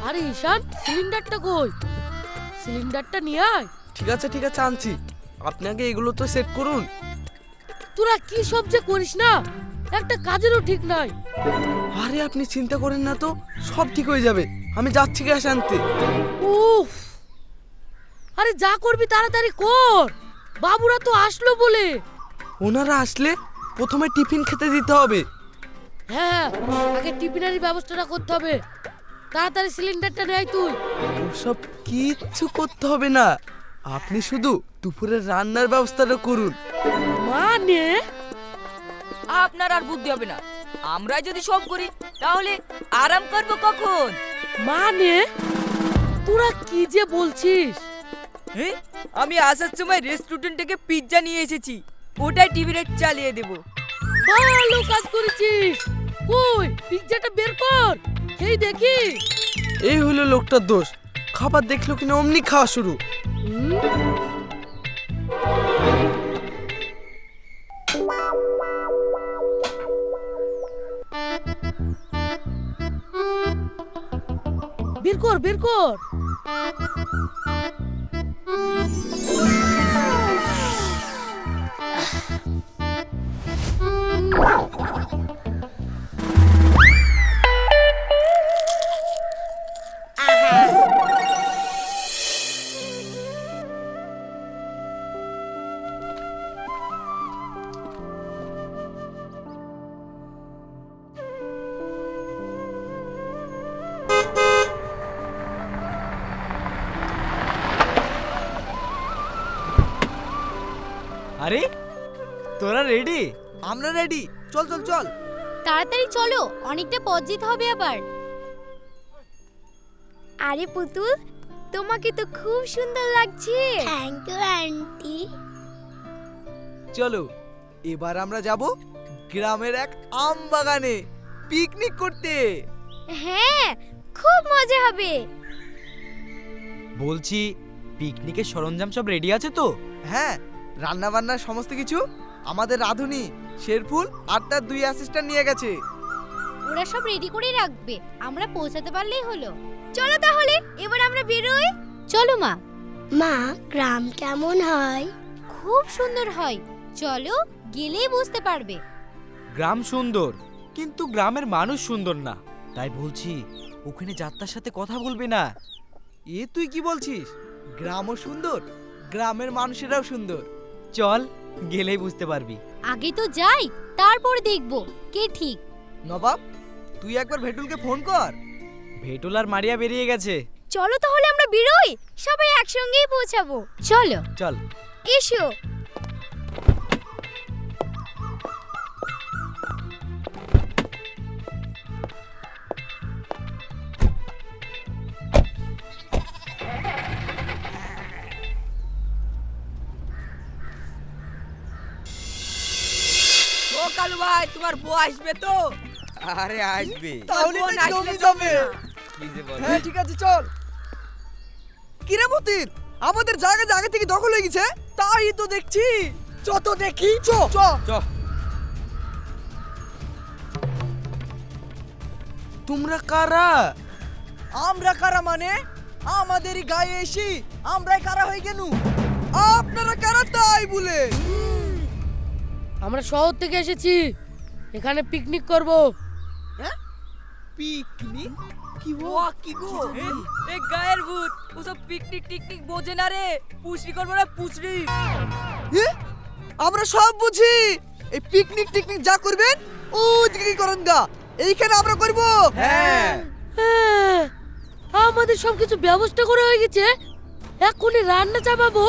আরে ঈশান, সিলিন্ডারটা কই? সিলিন্ডারটা নিয়ে আয়। ঠিক আছে আনছি। আপনি আগে এগুলো তো সেট করুন। তোরা কি সব যে করিস না, একটা কাজেরও ঠিক নাই। আরে আপনি চিন্তা করেন না তো, সব ঠিক হয়ে যাবে। আমি যাচ্ছি গ্যাস আনতে। উফ, আরে যা করবি তাড়াতাড়ি কর, বাবুরা তো আসলো বলে। ওনারা আসলে প্রথমে টিফিন খেতে দিতে হবে। হ্যাঁ, আগে টিফিনারি ব্যবস্থাটা করতে হবে। তাড়াতাড়ি সিলিন্ডারটা নেয় তুই। ওসব কিচ্ছু করতে হবে না, আপনি শুধু দুপুরের রান্নার ব্যবস্থাটা করুন। মানে আপনার আর বুদ্ধি হবে না। আমরা যদি সব করি তাহলে আরাম করব কখন? মানে তোরা কি যে বলছিস? আমি আসার সময় রেস্টুরেন্ট থেকে পিৎজা নিয়ে এসেছি, ওটাই টিভিতে চালিয়ে দেব। ভালো কাজ করেছিস। কই পিজ্জাটা বের কর, খেয়ে দেখি। এই হলো লোকটার দোষ, খাবার দেখলো কিনা অমনি খাওয়া শুরু। বের কর বের কর। আরে তোরা রেডি? আমরা রেডি, চল চল চল। তাড়াতাড়ি চলো, অনেকটা পথ যেতে হবে আবার। আরে পুতুল, তোমাকে তো খুব সুন্দর লাগছে। Thank you aunty. চলো এবার আমরা যাব গ্রামের এক আম বাগানে পিকনিক করতে। হ্যাঁ, খুব মজা হবে। বলছি পিকনিকের সরঞ্জাম সব রেডি আছে তো? হ্যাঁ, রান্না বান্নার সমস্ত কিছু আমাদের রাধুনি, শেরফুল আর তার 2 অ্যাসিস্ট্যান্ট নিয়ে গেছে। ওরা সব রেডি করে রাখবে, আমরা পৌঁছাতে পারলেই হলো। চলো তাহলে এবার আমরা বেরোই। চলো মা। মা, গ্রাম কেমন হয়? খুব সুন্দর হয়, চলো গেলেই বুঝতে পারবে। গ্রাম সুন্দর, কিন্তু গ্রামের মানুষ সুন্দর না। তাই বলছি ওখানে যাত্রার সাথে কথা বলবে না। এ তুই কি বলছিস? গ্রামও সুন্দর, গ্রামের মানুষেরাও সুন্দর। চল গেলেই বুঝতে পারবি। আগে তো যাই, তারপর দেখবো কে ঠিক। নবাব, তুই একবার ভেটুলকে ফোন কর। ভেটুল আর মারিয়া বেরিয়ে গেছে। চলো তাহলে আমরা বেরোই, সবাই একসঙ্গেই পৌঁছাবো। চলো চল। এসো। ও কালু ভাই, তোমার বউ আসবে তো? আরে আসবে। তাহলে তো জমে যাবে। কি যে বল। হ্যাঁ ঠিক আছে চল। কিরে মতিন, আমাদের জায়গা জায়গা থেকে দখল হয়ে গেছে। তাই তো দেখছি, চ তো দেখি। চ চ চ। তোমরা কারা? আমরা কারা মানে আমাদেরই গায়ে এসি আমরাই কারা হয়ে গেল। আপনারা কারা তাই বলে? আমরা শহর থেকে এসেছি, এখানে পিকনিক করব। পিকনিক? কি কি গো, এই গায়ের ভূত ওসব পিকনিক টিকনিক বোঝে না রে। পুষরি করবো না পুষরি। আমরা সব বুঝি। এই পিকনিক টিকনিক যা করবেন ও দিকে করেন গা, এইখানে আমরা করব। হ্যাঁ। হ্যাঁ, আমাদের সবকিছু ব্যবস্থা করে হয়ে গেছে। এখনই রান্না চাপাবো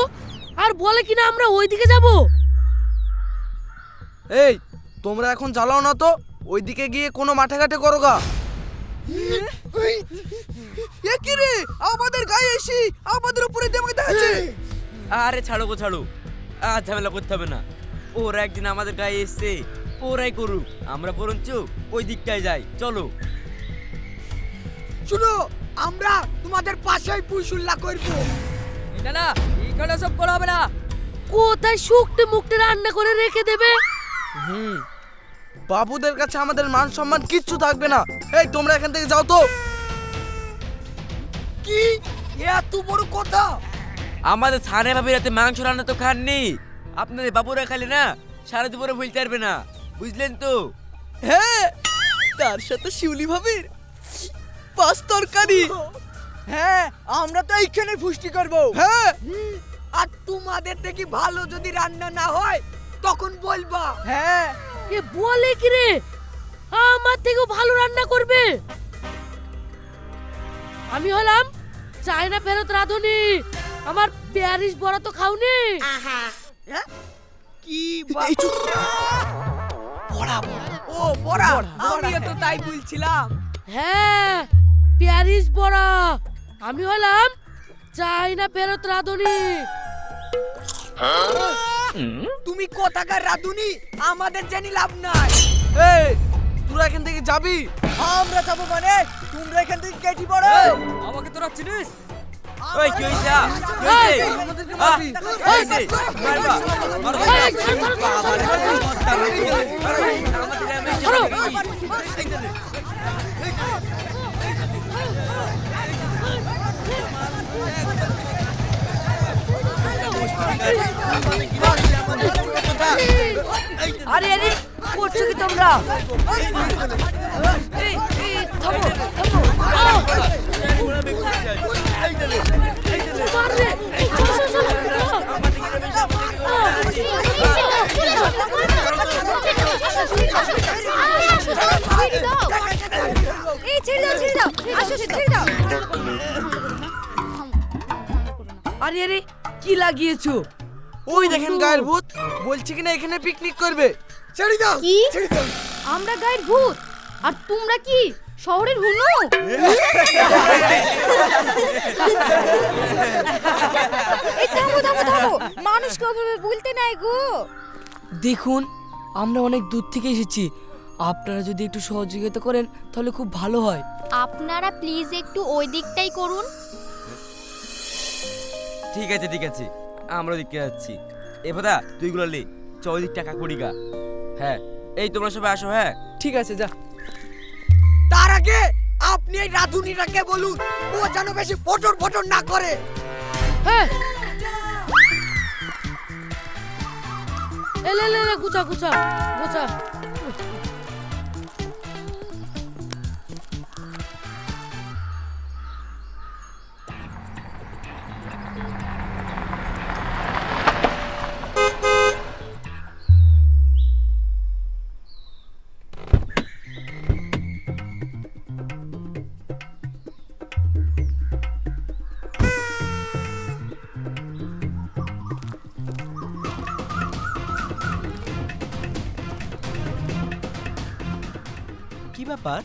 আর বলে কিনা আমরা ওইদিকে যাব। এই তোমরা এখন জ্বালাও না তো, ওইদিকে গিয়ে কোনো মাঠে ঘাটে করো গা। এ কি রে, আমাদের গায়ে এসি আমাদের উপরে দেমকে দেখাচ্ছে। আরে ছাড়ো গো ছাড়ো, আর ঝামেলা করতে হবে না। ওরা একদিন আমাদের গায়ে এসছে, ওরাই করুক। আমরা বরঞ্চ ওই দিকটায় যাই, চলো। শুনো, আমরা তোমাদের পাশেই পুশুল্লা করব। এটা না, এখানে সব করা হবে না। কোথায় শুকটে মুখটে রান্না করে রেখে দেবে। বাবুদের কাছে আমাদের মান সম্মান কিচ্ছু থাকবে না। এই তোমরা এখান থেকে যাও তো। কি এত বড় কথা? আমাদের ছানে ভাবি রাতে মাংস রান্না তো খাননি, আপনাদের বাবুরা খালি না সারা দুপুরে ভুলতে পারবে না, বুঝলেন তো? হ্যাঁ, তার সাথে শিউলি ভাবির পাঁচ তরকারি। হ্যাঁ, আমরা তো এইখানে পুষ্টি করব। হ্যাঁ, আর তোমাদের থেকে ভালো যদি রান্না না হয় তখন বলবা। হ্যাঁ, এ বলে কি রে, আমার থেকেও ভালো রান্না করবে? আমি হলাম চায়না ফেরত রাঁধুনি, আমার প্যারিস বড়া তো খাওনি। কি বড়া বড়া, ও বড়া, আমিও তো তাই বলছিলাম। হ্যাঁ, প্যারিস বড়া। আমি হলাম চায়না ফেরত রাঁধুনি। তুমি কোথাকার রাঁধুনি, আমাদের জানি লাভ নাই। এই তোরা এখান থেকে যাবি? আমরা যাবো মানে তোমরা এখান থেকে কেটে পড়ো। আমাকে তোরা চিনিস? ওই কি হইছে? কি হইছে? আমাদেরকে মারবি? কি হইছে? মারবা মারবা। এই, ছাড়ো, ছাড়ো, ছাড়ো, ছাড়ো। আরে আরে করছো কি তোমরা? এই এই থামো থামো। মার রে, চলো, চলো, চলো। এই ছেড়ে দাও, ছেড়ে দাও, আসো, ছেড়ে দাও। আরে আরে কি লাগিয়েছো? ওই দেখেন গায়ের ভূত বলছে কিনা এখানে পিকনিক করবে। ছেড়ে দাও, কি? ছেড়ে দাও। আমরা গায়ের ভূত আর তোমরা কি শহরের হুনু? এই থামো থামো থামো, মানুষকে ওভাবে বলতে নাই গো। দেখুন, আমরা অনেক দূর থেকে এসেছি, আপনারা যদি একটু সহযোগিতা করেন তাহলে খুব ভালো হয়। আপনারা প্লিজ একটু ওই দিকটাই করুন। ঠিক আছে ঠিক আছে, আমরা ওদিকে যাচ্ছি। এ কথা তুই গুলো লে, চৌদিক টাকা কুড়ি গা। হ্যাঁ, এই তোমরা সবাই আসো। হ্যাঁ ঠিক আছে, যা। তার আগে আপনি এই রাঁধুনিটাকে বলুন ও যেন বেশি ফটর ফটর না করে। হ্যাঁ, এলে এলে এলে, গুছা গুছা গুছা। কি ব্যাপার,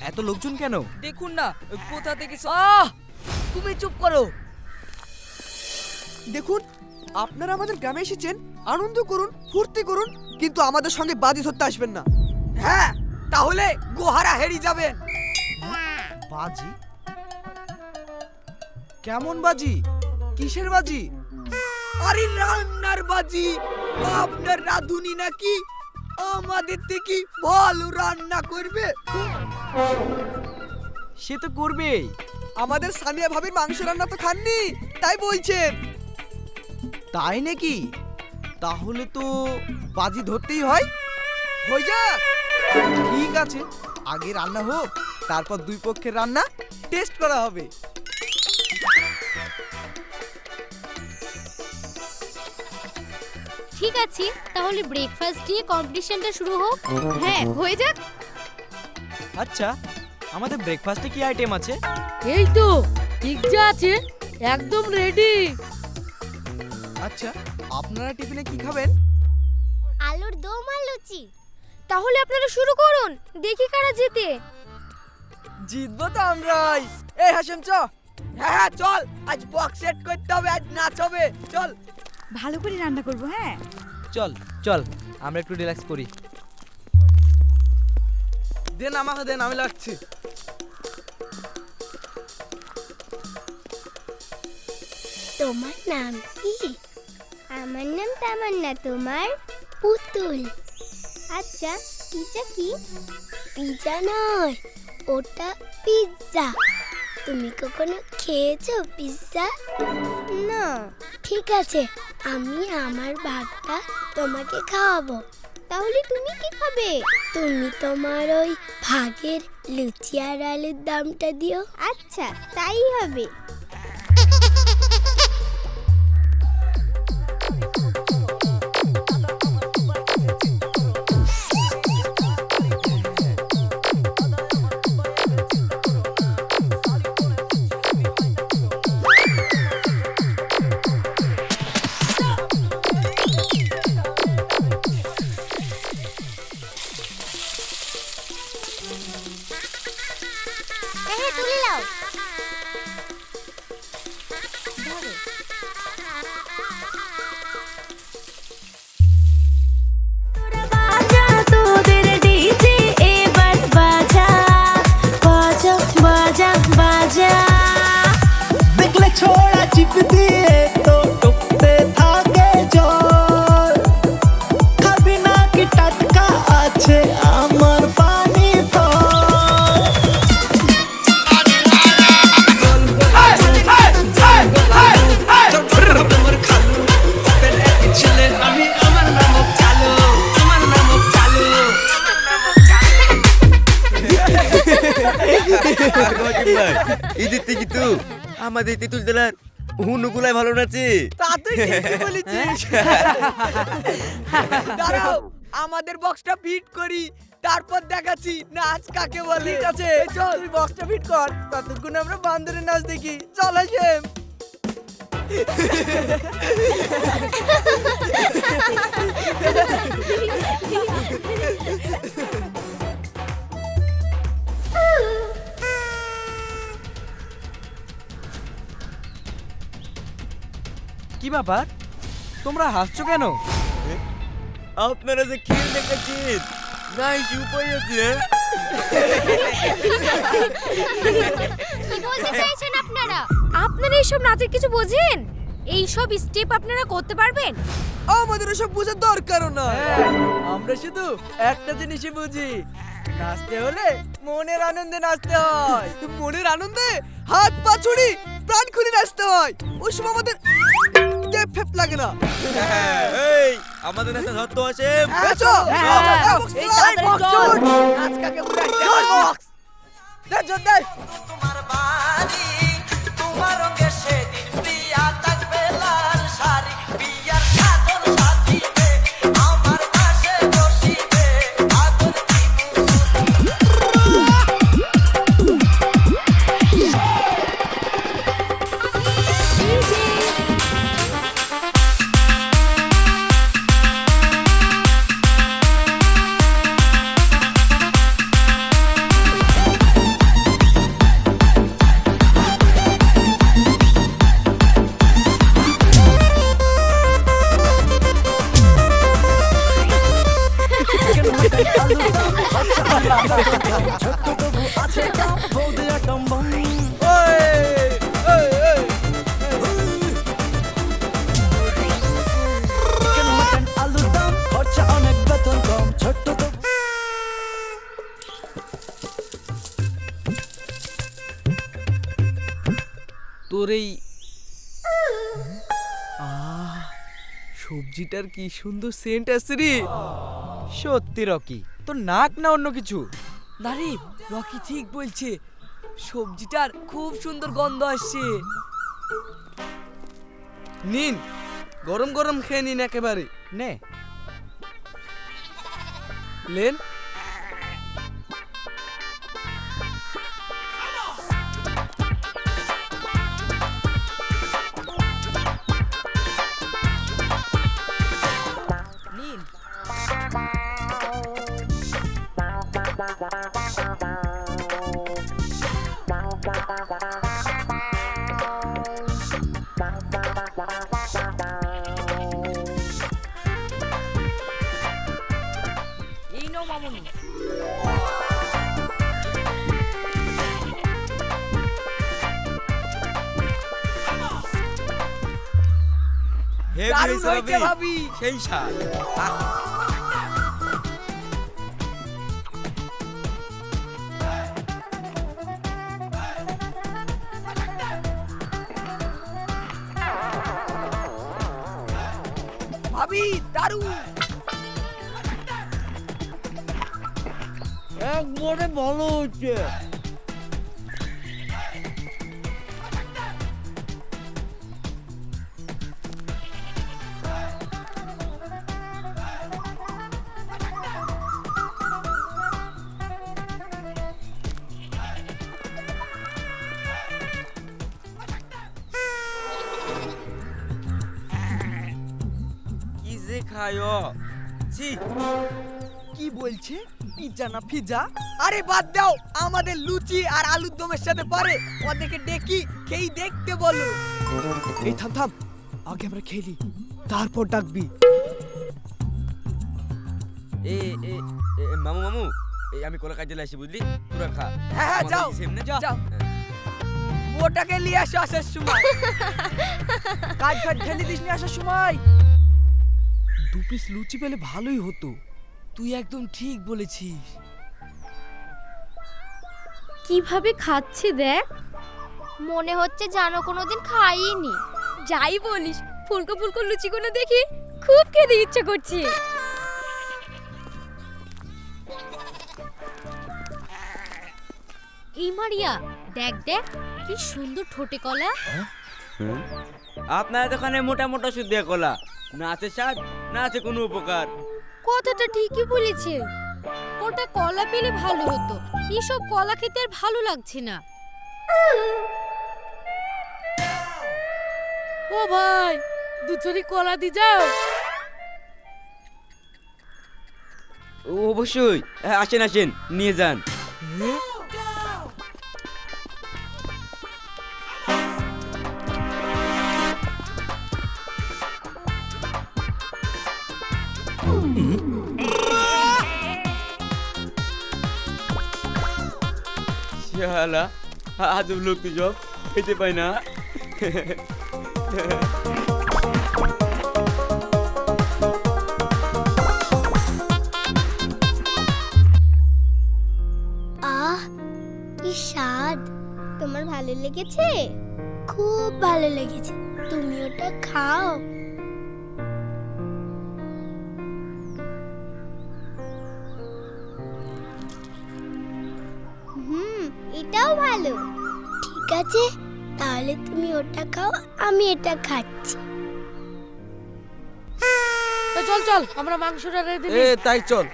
এত লোকজন কেন? দেখুন না কোথা থেকে আহ তুমি চুপ করো। দেখুন, আপনারা আমাদের গ্রামে এসেছেন, আনন্দ করুন, ফুর্তি করুন, কিন্তু আমাদের সঙ্গে বাজি ধরতে আসবেন না। হ্যাঁ, তাহলে গোহারা হেরি যাবেন। বাজি? কেমন বাজি? কিসের বাজি? আরে রান্নার বাজি। আপনার রাঁধুনি নাকি আমাদের থেকে ভালো রান্না করবে। সে তো করবেই। আমাদের সানিয়া ভাবির মাংস রান্না তো খাননি, তাই বলছেন। তাই নাকি? তাহলে তো বাজি ধরতেই হয়। হয়ে যাক। ঠিক আছে, আগে রান্না হোক, তারপর দুই পক্ষের রান্না টেস্ট করা হবে। ঠিক আছে, তাহলে ব্রেকফাস্ট দিয়ে কম্পিটিশনটা শুরু হোক। হ্যাঁ, হয়ে যাক। আচ্ছা, আমাদের ব্রেকফাস্টে কি আইটেম আছে? এই তো পিৎজা আছে, একদম রেডি। আচ্ছা, আপনারা টিফিনে কি খাবেন? আলুর দম আর লুচি। তাহলে আপনারা শুরু করুন, দেখি কারা জেতে। জিতবো তো আমরাই। এই হাসেম চ। হ্যাঁ হ্যাঁ চল, আজ বক্স সেট করতে হবে, আজ নাচ হবে, চল। ভালো করে রান্না করব। হ্যাঁ, চল চল, আমরা একটু রিল্যাক্স করি। দেন আমাকে দেন, আমি লাগছি। তোমার নাম কি? আমার নাম তামান্না। তোমার? পুতুল। আচ্ছা, পিৎজা কি? পিৎজা নয়, ওটা পিৎজা। তুমি কখনো খেয়েছো পিৎজা? না। ঠিক আছে, আমি আমার ভাগটা তোমাকে খাওয়াবো। তাহলে তুমি কি খাবে? তুমি তোমার ওই ভাগের লুচি আর আলুর দামটা দিও। আচ্ছা, তাই হবে। হ্যাঁ, তুলে নাও। দেখলে ছোড়া চিপ দিয়ে তো টুকতে থাকে জল। খাবি না কি টাটকা আছে আমার পানি ফল। ঈদের থেকে তো আমাদের তেঁতুল জেলার হুনুগুলাই ভালো নাচে। তা তুই ঠিকই বলেছিস। দাঁড়াও, আমাদের বক্সটা ফিট করি, তারপর দেখাচ্ছি নাচ কাকে বলে। ঠিক আছে, চল তুই বক্সটা ফিট কর, ততক্ষণ আমরা বান্দরের নাচ দেখি। চল আসেম। কি ব্যাপার, তোমরা হাসছো কেন? আপনারা যে খেল দেখাচ্ছেন নাই কি উপায় আছে? কি বলতে চাইছেন আপনারা? আপনারা এইসব নাচের কিছু বোঝেন? এইসব স্টেপ আপনারা করতে পারবেন? আমাদের ওসব বোঝার দরকারও না। আমরা শুধু একটা জিনিসই বুঝি, নাচতে হলে মনের আনন্দে নাচতে হয়। মনের আনন্দে হাত পা ছুড়ি প্রাণ খুলে নাচতে হয়। ওই সময় আমাদের টেপ ফেপ লাগে না। এই আমাদের নাচে ধরত আসে। এসো, এই বক্স চল। নাচ কাকে বলে? চল বক্স। দে চল দে। তোমার বাড়ি তোমার রঙে সেদিন প্রিয়া থাকবে লাল শাড়ি। বিয়ার সাজন সাজিবে আমার পাশে বসিবে আদর তোর এই সবজিটার কি সুন্দর সেন্ট আছে রে। সত্যি রকি, তোর নাক না অন্য কিছু? দাঁড়ি, রকি ঠিক বলছে, সবজিটার খুব সুন্দর গন্ধ আসছে। নিন, গরম গরম খেয়ে নিন একেবারে। নে। লেন। নিন। এই নাও মামুনি। দারুণ হয়েছে ভাবি। সেই স্বাদ। খাবি দারুণ। একবারে ভালো হচ্ছে। কি যে খায়ো ছি। কি বলছে পিজ্জা না পিজ্জা? আরে বাদ দাও, আমাদের লুচি আর আলুর দমের সাথে পারে, ওদেরকে ডেকি খেই দেখতে বলো। এই থাম থাম, আগে আমরা খেলি তারপর ডাকবি। এ এ এ, মামু মামু এই আমি কলা কাজে আসি বুঝলি, তোরা খা। হ্যাঁ হ্যাঁ, আমাদের যাও সামনে যাও, ওটাকে নিয়ে আসো আসার সময়। কাজ ফাজ ফেলে দিস নি আসার সময়। 2 পিস লুচি পেলে ভালোই হতো। তুই একদম ঠিক বলেছিস। কিভাবে খাচ্ছে দেখ, মনে হচ্ছে জানো কোনোদিন খাইনি। যাই বলিস, ফুলকো ফুলকো লুচিগুলো দেখি খুব খেতে ইচ্ছে করছে। এই মারিয়া, দেখ দেখ কি সুন্দর ঠোঁটে কলা। আপনার দোকানে মোটা মোটা সুদ দিয়ে কলা, না আছে স্বাদ না আছে কোনো উপকার। কথাটা ঠিকই বলেছে, ওটা কলা পেলে ভালো হতো, এসব কলা খেতে আর ভালো লাগছে না। ও ভাই, দুচুরি কলা দি যাও। অবশ্যই, আসেন আসেন নিয়ে যান। শালা আজব লোক তুই, জব খেতে পাই না। আহ, কি স্বাদ! তোমার ভালো লেগেছে? খুব ভালো লেগেছে। তুমি ওটা খাও। এটাও ভালো। ঠিক আছে, তাহলে তুমি ওটা খাও, আমি এটা খাচ্ছি। চল চল, আমরা মাংসটা রেডি এ তাই চল।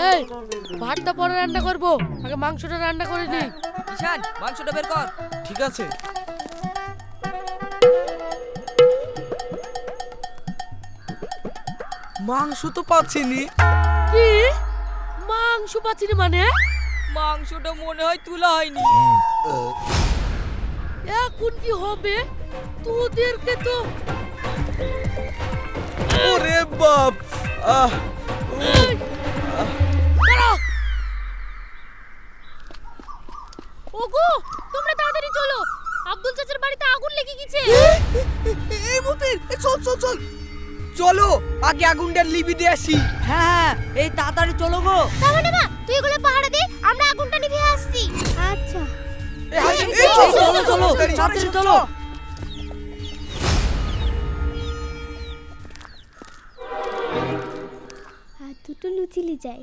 এই ভাতটা পরে রান্না করব, আগে মাংসটা রান্না করে নি। ঈশান, মাংসটা বের কর। ঠিক আছে। মাংস তো পাচ্ছিনি। কি মাংস পাচ্ছিনি মানে? মাংসটা মনে হয় তুলা হয়নি। এখন কি হবে? তোদেরকে তো ওরে বাপ! আহ! এই, দাঁড়াও। ওগো, তোমরা তাড়াতাড়ি চলো, আব্দুল চাচার বাড়িতে আগুন লেগে গেছে। এই মতিন, চল চল চল, চলো আগে আগুনটা লিবি দিয়ে আসি। হ্যাঁ, এই তাড়াতাড়ি চলো গো। তাহলে না, তুই এগুলো পাহারা দে, আমরা আগুনটা নিভিয়ে আসছি। আচ্ছা। চলো চলো তাড়াতাড়ি চলো। আর দুটো লুচি লি যাই।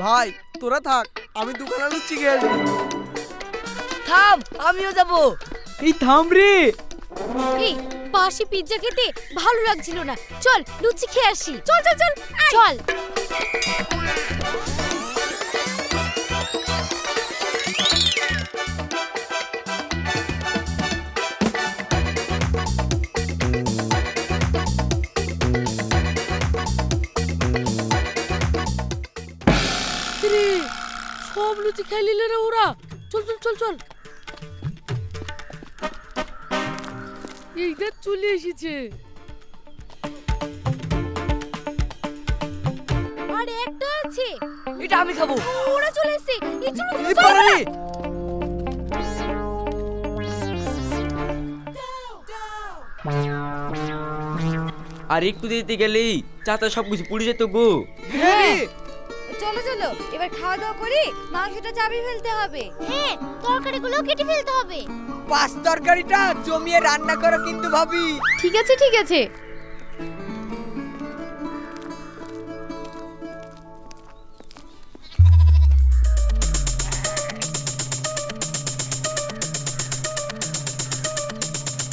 ভাই তোরা থাক, আমি দোকানে লুচি খেয়ে আসবো। থাম, আমিও যাব। এই থাম রে। এই বাসি পিৎজা খেতে ভালো লাগছিল না, চল লুচি খেয়ে আসি। চল চল চল চল। রে, সব লুচি খেয়ে নিলে রে ওরা। চল চল চল চল। এইটা চলে এসেছে। আরে একটা আছে, এটা আমি খাবো। ওরা চলে এসেছে। এই চলো এই পারে রে। আর একটু দিতে গেলেই চাচা সব কিছু পুড়ে যেত গো। হ্যাঁ চলো চলো এবার খাওয়া দাওয়া করে মাংসটা চাবিয়ে ফেলতে হবে। হ্যাঁ তরকারিগুলো কেটে ফেলতে হবে। পাঁচ তরকারিটা জমিয়ে রান্না করো কিন্তু ভাবি। ঠিক আছে ঠিক আছে।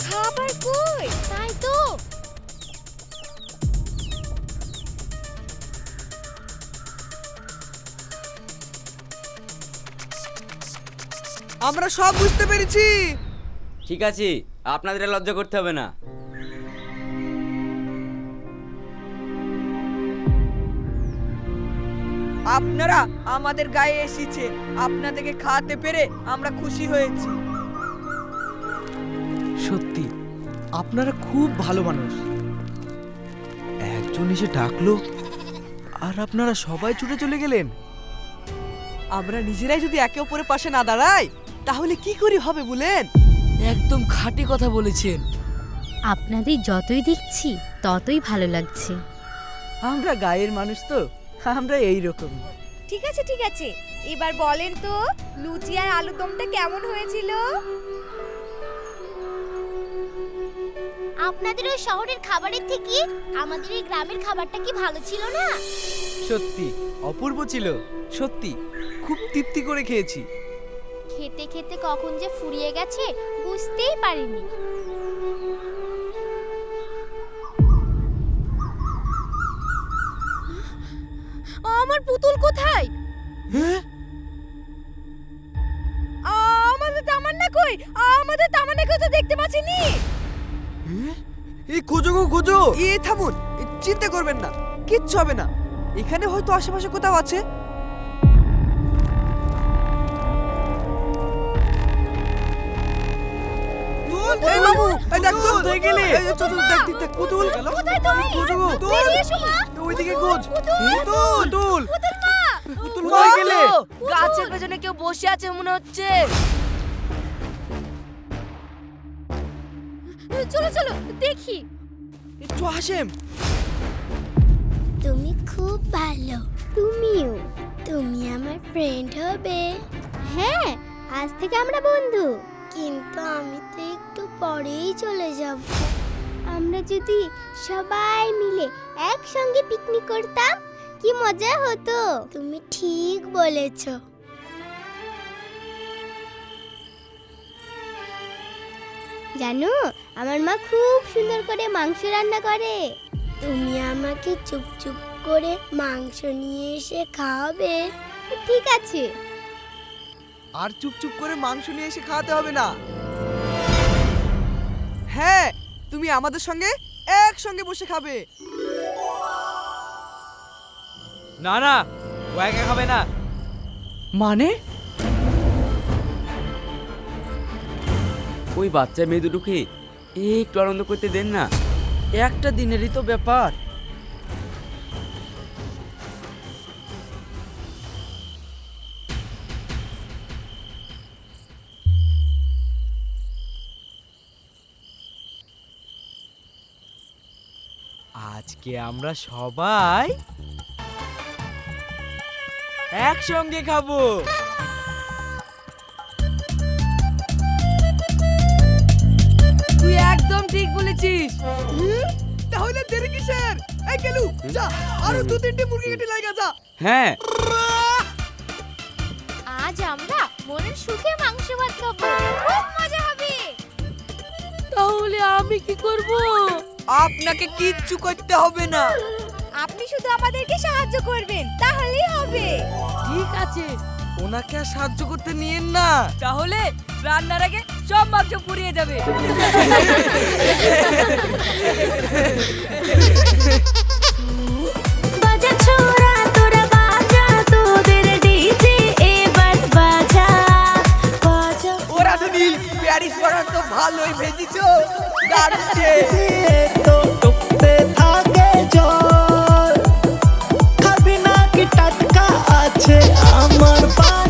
খাবার কই? তাই তো। আমরা সব বুঝতে পেরেছি। ঠিক আছে, আপনাদের আর লজ্জা করতে হবে না। আপনারা আমাদের গায়ে এসেছেন, আপনাদেরকে খাওয়াতে পেরে আমরা খুশি হয়েছি। সত্যি আপনারা খুব ভালো মানুষ। একজন এসে ডাকলো আর আপনারা সবাই ছুটে চলে গেলেন। আমরা নিজেরাই যদি একে অপরের পাশে না দাঁড়াই তাহলে কি করে হবে বলেন? একদম খাঁটি কথা বলেছেন। আপনাদের যতই দেখছি ততই ভালো লাগছে। আমরা গায়ের মানুষ তো, আমরা এই রকম। ঠিক আছে ঠিক আছে, এবার বলেন তো লুচি আর আলুদমটা কেমন হয়েছিল? আপনাদের ওই শহরের খাবারের থেকে আমাদের এই গ্রামের খাবারটা কি ভালো ছিল না? সত্যি অপূর্ব ছিল। সত্যি খুব তৃপ্তি করে খেয়েছি। খেতে খেতে কখন যে ফুরিয়ে গেছে বুঝতেই পারিনি। আমার পুতুল কোথায়? আমাদের তামান্না কই? আমাদের তামান্নাকে তো দেখতে পাচ্ছিনি। এই খোঁজো গো খোঁজো। থামুন, চিন্তা করবেন না, কিচ্ছু হবে না। এখানে হয়তো আশেপাশে কোথাও আছে। এই বাবু, এই দেখ তো, কোথায় গেলে? এই চল চল, দেখ দেখ, পুতুল গেল। কোথায় তুমি? খোঁজো গো, বেরিয়ে এসো মা। ওইদিকে খোঁজ। পুতুল, পুতুল, পুতুল মা। পুতুল কোথায় গেলে? গাছের পেছনে কেউ বসে আছে মনে হচ্ছে। চলো চলো দেখি। চ হাসেম। তুমি খুব ভালো। তুমিও। তুমি আমার ফ্রেন্ড হবে। হ্যাঁ, আজ থেকে আমরা বন্ধু। কিন্তু আমি তো একটু পরেই চলে যাব। আমরা যদি সবাই মিলে একসঙ্গে পিকনিক করতাম কি মজা হতো। তুমি ঠিক বলেছো। জানো আমার মা খুব সুন্দর করে মাংস রান্না করে। তুমি আমাকে চুপচুপ করে মাংস নিয়ে এসে খাওয়াবে? ঠিক আছে। আর চুপচুপ করে মাংস নিয়ে এসে খাওয়াতে হবে না। হ্যাঁ, তুমি আমাদের সঙ্গে একসঙ্গে বসে খাবে। না না, ও একা খাবে না। মানে? ওই বাচ্চা মেয়ে দুটোকে একটু আনন্দ করতে দেন না। একটা দিনেরই তো ব্যাপার। আজকে আমরা সবাই একসঙ্গে খাবো। তুই একদম ঠিক বলেছিস। তাহলে দেরি কিসের? এই গেলু, যা আরো 2-3টে মুরগি কেটে লাগা যা। হ্যাঁ, আজ আমরা মনের সুখে মাংস ভাত খাবো। খুব মজা হবে। তাহলে আমি কি করব? আপনাকে কিচ্ছু করতে হবে না। আপনি শুধু আমাদেরকে সাহায্য করবেন, তাহলেই হবে। ঠিক আছে, ওনাকে আর সাহায্য করতে নিয়েন না। তাহলে রান্নার আগে সব মাংস পুড়িয়ে যাবে। বাজা ছোরা তোরা বাজা, তোদের ডিজে এবার বাজা বাজা। ওরা সুনীল, প্যারিস বড়া তো ভালোই ভেজেছো, দারুণ। তো টুকতে থাকে জল, খাবি না কি টাটকা আছে আমার পায়ে।